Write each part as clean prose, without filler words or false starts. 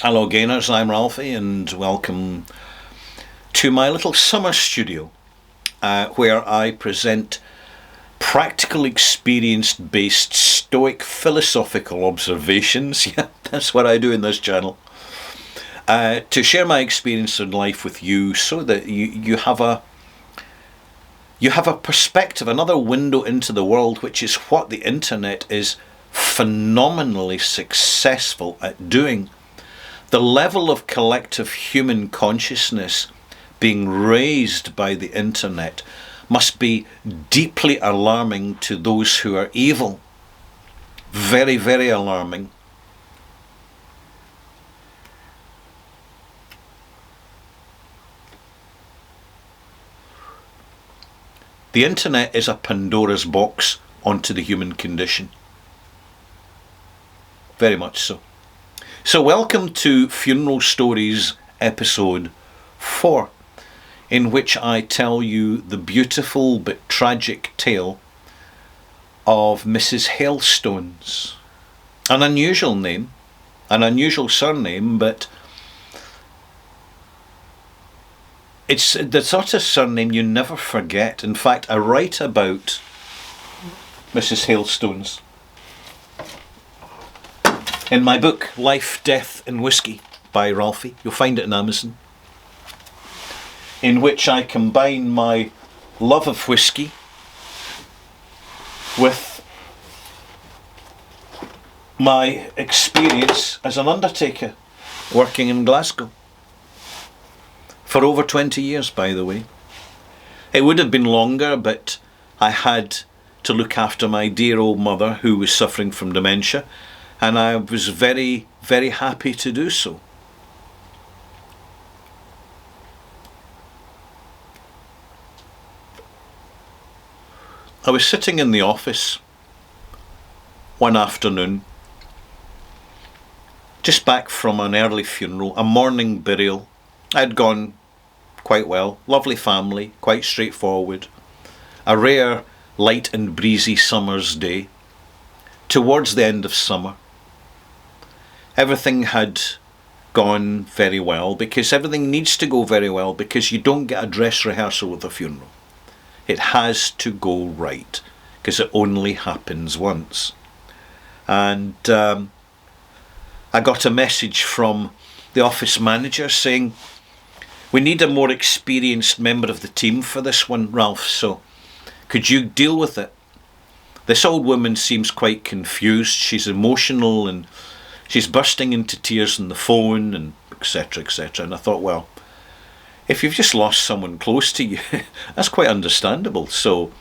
Hello gainers, I'm Ralphie and welcome to my little summer studio where I present practical experience based stoic philosophical observations. Yeah, that's what I do in this channel. To share my experience in life with you so that you have a perspective, another window into the world, which is what the internet is phenomenally successful at doing. The level of collective human consciousness being raised by the internet must be deeply alarming to those who are evil. Very, very alarming. The internet is a Pandora's box onto the human condition. Very much so. So welcome to Funeral Stories episode 4, in which I tell you the beautiful but tragic tale of Mrs. Hailstones. An unusual name, an unusual surname, but it's the sort of surname you never forget. In fact, I write about Mrs. Hailstones in my book, Life, Death and Whiskey by Ralphie. You'll find it on Amazon. In which I combine my love of whiskey with my experience as an undertaker working in Glasgow. For over 20 years, by the way. It would have been longer, but I had to look after my dear old mother who was suffering from dementia. And I was very, very happy to do so. I was sitting in the office one afternoon, just back from an early funeral, a morning burial. I'd gone quite well, lovely family, quite straightforward. A rare, light and breezy summer's day, towards the end of summer. Everything had gone very well, because everything needs to go very well, because you don't get a dress rehearsal with a funeral. It has to go right, because it only happens once. And I got a message from the office manager saying, we need a more experienced member of the team for this one, Ralph, so could you deal with it? This old woman seems quite confused. She's emotional and she's bursting into tears on the phone and etc, etc. And I thought, well, if you've just lost someone close to you, that's quite understandable. So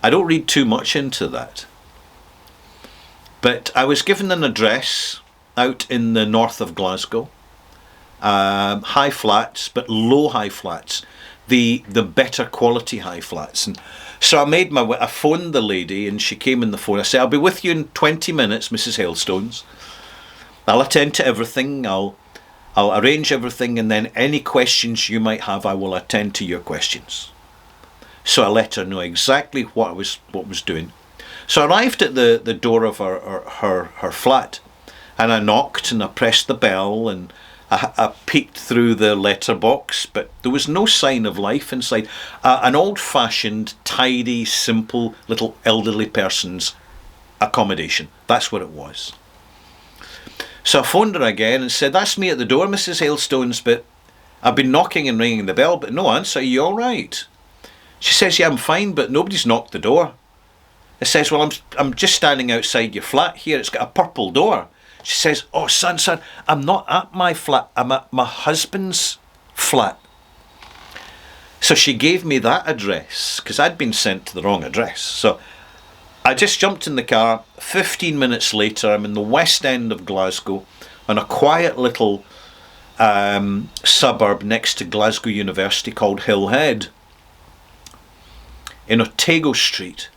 I don't read too much into that. But I was given an address out in the north of Glasgow. High flats, but low high flats. The better quality high flats. And so I made my way. I phoned the lady and she came in the phone. I said, I'll be with you in 20 minutes, Mrs. Hailstones. I'll attend to everything. I'll arrange everything, and then any questions you might have, I will attend to your questions. So I let her know exactly what was doing. So I arrived at the door of her flat, and I knocked and I pressed the bell and I peeked through the letterbox, but there was no sign of life inside. An old-fashioned, tidy, simple little elderly person's accommodation. That's what it was. So I phoned her again and said, that's me at the door, Mrs. Hailstones, but I've been knocking and ringing the bell, but no answer. Are you all right? She says, yeah, I'm fine, but nobody's knocked the door. I says, well, I'm just standing outside your flat here. It's got a purple door. She says, oh, son, I'm not at my flat. I'm at my husband's flat. So she gave me that address, because I'd been sent to the wrong address. So I just jumped in the car. 15 minutes later, I'm in the west end of Glasgow on a quiet little suburb next to Glasgow University called Hillhead in Otago Street.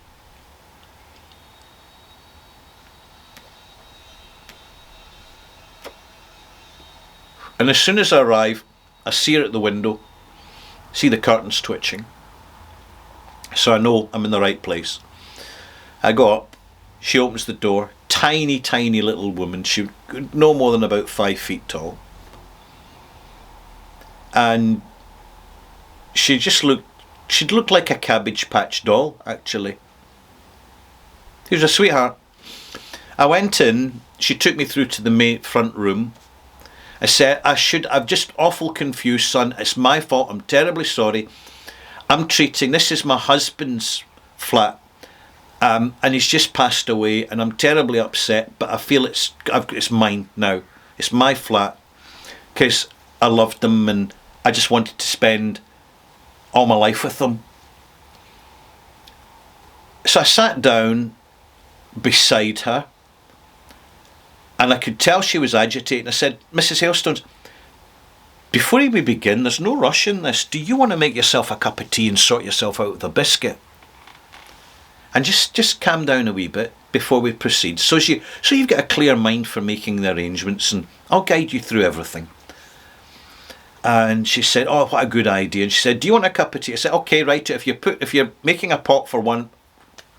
And as soon as I arrive, I see her at the window, see the curtains twitching. So I know I'm in the right place. I go up, she opens the door, tiny, tiny little woman, she no more than about 5 feet tall. and she'd look like a Cabbage Patch doll, actually. She was a sweetheart. I went in, she took me through to the main front room. I said, I'm just awful confused, son. It's my fault. I'm terribly sorry. This is my husband's flat. And he's just passed away, and I'm terribly upset, but I feel it's mine now. It's my flat, because I loved him, and I just wanted to spend all my life with him. So I sat down beside her, and I could tell she was agitated. I said, Mrs. Hailstones, before we begin, there's no rush in this. Do you want to make yourself a cup of tea and sort yourself out with a biscuit? And just calm down a wee bit before we proceed. So you've got a clear mind for making the arrangements, and I'll guide you through everything. And she said, oh, what a good idea. And she said, do you want a cup of tea? I said, okay, right. If you're making a pot for one,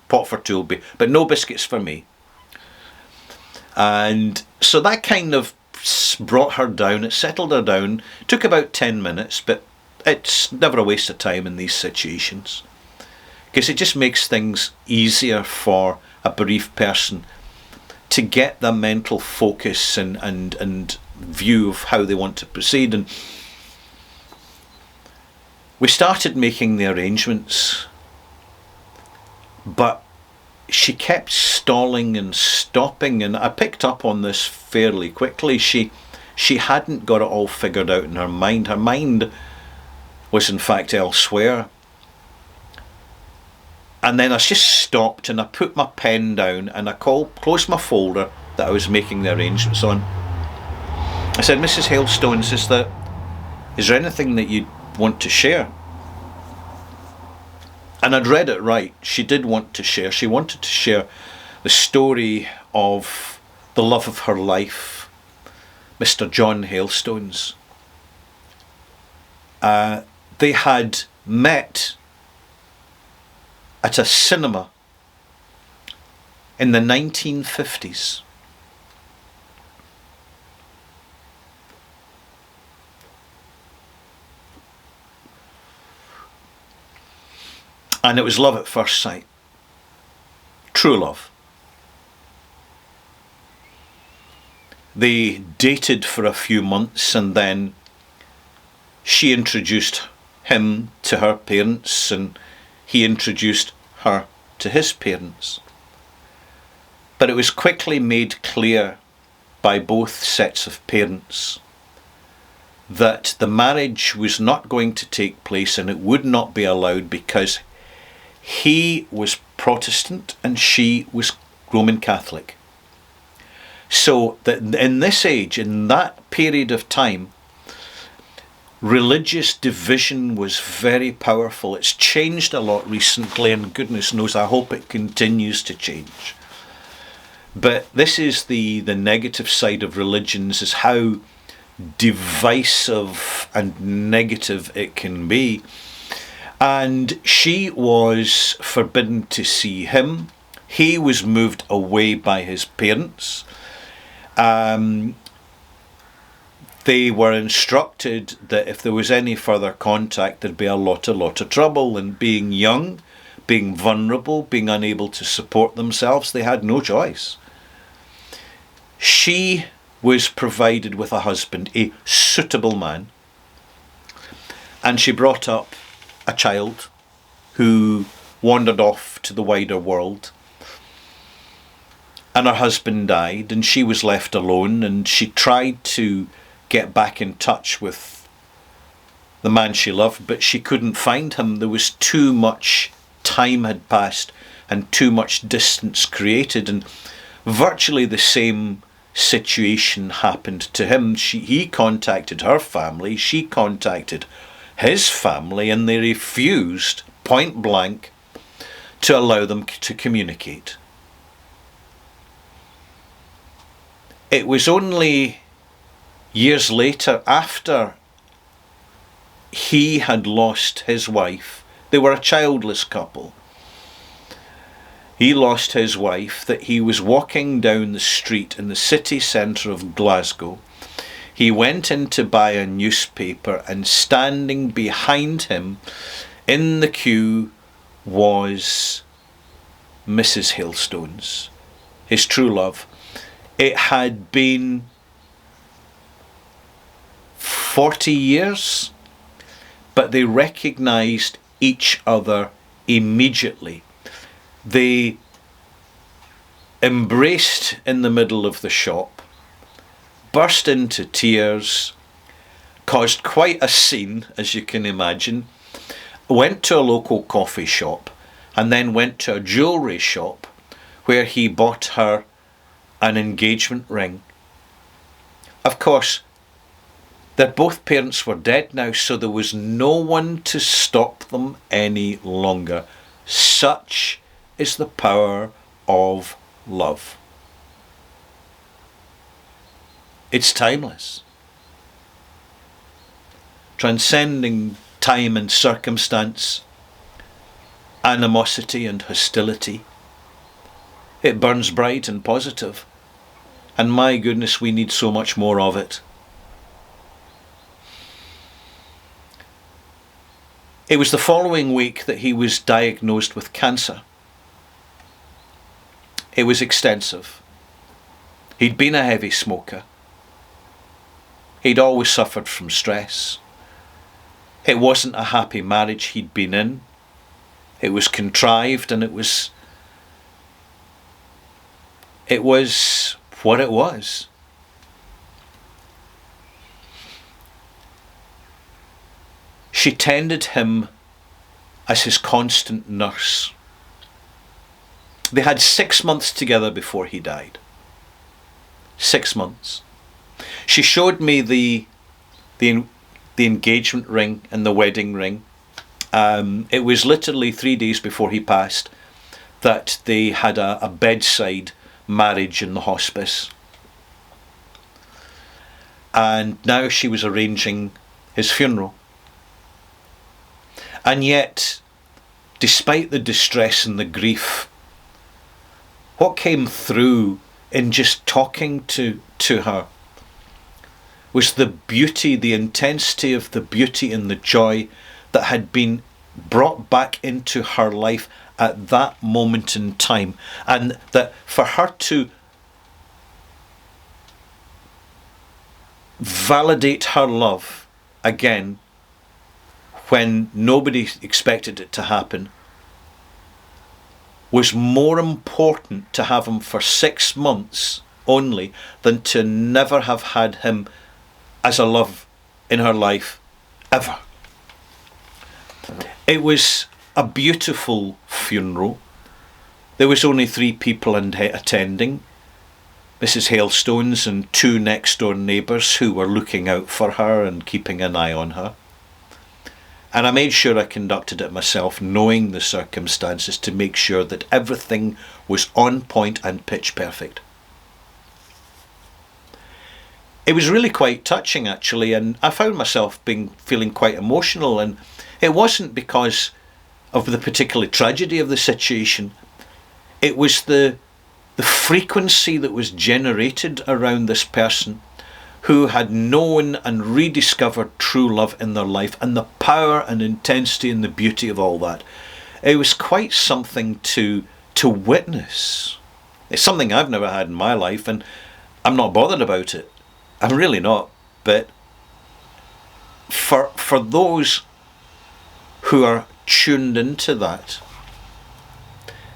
pot for two will be, but no biscuits for me. And so that kind of brought her down. It settled her down. It took about 10 minutes, but it's never a waste of time in these situations, because it just makes things easier for a bereaved person to get the mental focus and view of how they want to proceed. And we started making the arrangements, but she kept stalling and stopping, and I picked up on this fairly quickly. She hadn't got it all figured out in her mind. Her mind was in fact elsewhere. And then I just stopped, and I put my pen down, and I closed my folder that I was making the arrangements on. I said, Mrs. Hailstones, is there anything that you want to share? And I'd read it right. She did want to share. She wanted to share the story of the love of her life, Mr. John Hailstones. They had met at a cinema in the 1950s. And it was love at first sight. True love. They dated for a few months, and then she introduced him to her parents, and he introduced her to his parents. But it was quickly made clear by both sets of parents that the marriage was not going to take place, and it would not be allowed, because he was Protestant and she was Roman Catholic. So that in this age, in that period of time, religious division was very powerful. It's changed a lot recently, and goodness knows, I hope it continues to change. But this is the negative side of religions, is how divisive and negative it can be. And she was forbidden to see him. He was moved away by his parents. They were instructed that if there was any further contact, there'd be a lot of trouble. And being young, being vulnerable, being unable to support themselves, they had no choice. She was provided with a husband, a suitable man, and she brought up a child who wandered off to the wider world. And her husband died, and she was left alone, and she tried to get back in touch with the man she loved, but she couldn't find him. There was too much time had passed and too much distance created, and virtually the same situation happened to him. He contacted her family, she contacted his family, and they refused point blank to allow them to communicate. It was only years later, after he had lost his wife, they were a childless couple, he lost his wife, that he was walking down the street in the city centre of Glasgow. He went in to buy a newspaper, and standing behind him in the queue was Mrs. Hailstones, his true love. It had been 40 years, but they recognised each other immediately. They embraced in the middle of the shop, burst into tears, caused quite a scene, as you can imagine, went to a local coffee shop, and then went to a jewellery shop where he bought her an engagement ring. Of course, their both parents were dead now, so there was no one to stop them any longer. Such is the power of love. It's timeless, transcending time and circumstance, animosity and hostility. It burns bright and positive, and my goodness, we need so much more of it. It was the following week that he was diagnosed with cancer. It was extensive. He'd been a heavy smoker. He'd always suffered from stress. It wasn't a happy marriage he'd been in. It was contrived, and it was what it was. She tended him as his constant nurse. They had 6 months together before he died. 6 months. She showed me the engagement ring and the wedding ring. It was literally 3 days before he passed that they had a bedside marriage in the hospice. And now she was arranging his funeral. And yet, despite the distress and the grief, what came through in just talking to her was the beauty, the intensity of the beauty and the joy that had been brought back into her life at that moment in time. And that for her to validate her love again when nobody expected it to happen was more important to have him for 6 months only than to never have had him as a love in her life ever. It was a beautiful funeral. There was only 3 people attending. Mrs. Hailstones and 2 next door neighbours who were looking out for her and keeping an eye on her. And I made sure I conducted it myself, knowing the circumstances, to make sure that everything was on point and pitch perfect. It was really quite touching, actually, and I found myself feeling quite emotional. And it wasn't because of the particular tragedy of the situation. It was the frequency that was generated around this person who had known and rediscovered true love in their life, and the power and intensity and the beauty of all that. It was quite something to witness. It's something I've never had in my life, and I'm not bothered about it. I'm really not. But for those who are tuned into that,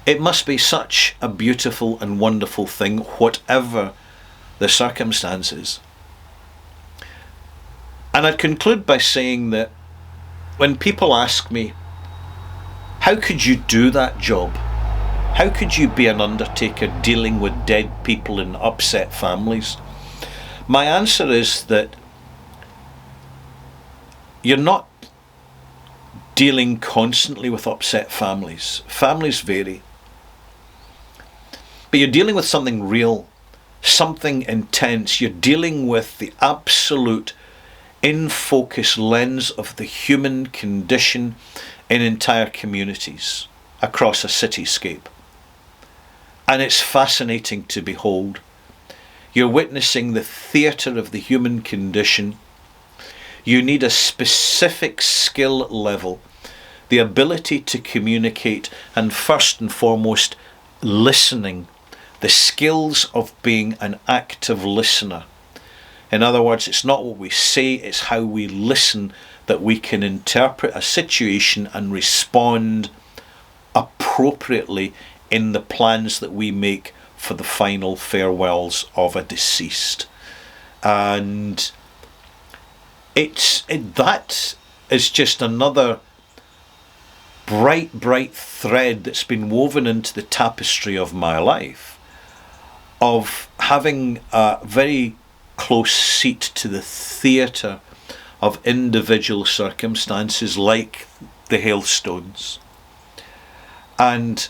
it must be such a beautiful and wonderful thing, whatever the circumstances. And I'd conclude by saying that when people ask me, how could you do that job? How could you be an undertaker dealing with dead people and upset families? My answer is that you're not dealing constantly with upset families. Families vary. But you're dealing with something real, something intense. You're dealing with the absolute in-focus lens of the human condition in entire communities across a cityscape. And it's fascinating to behold. You're witnessing the theatre of the human condition. You need a specific skill level, the ability to communicate, and first and foremost, listening. The skills of being an active listener. In other words, it's not what we say, it's how we listen that we can interpret a situation and respond appropriately in the plans that we make for the final farewells of a deceased. And that is just another bright thread that's been woven into the tapestry of my life, of having a very close seat to the theatre of individual circumstances like the Hailstones, and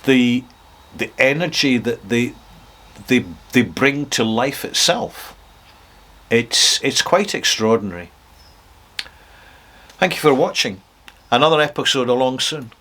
the energy that they bring to life itself. It's quite extraordinary. Thank you for watching. Another episode along soon.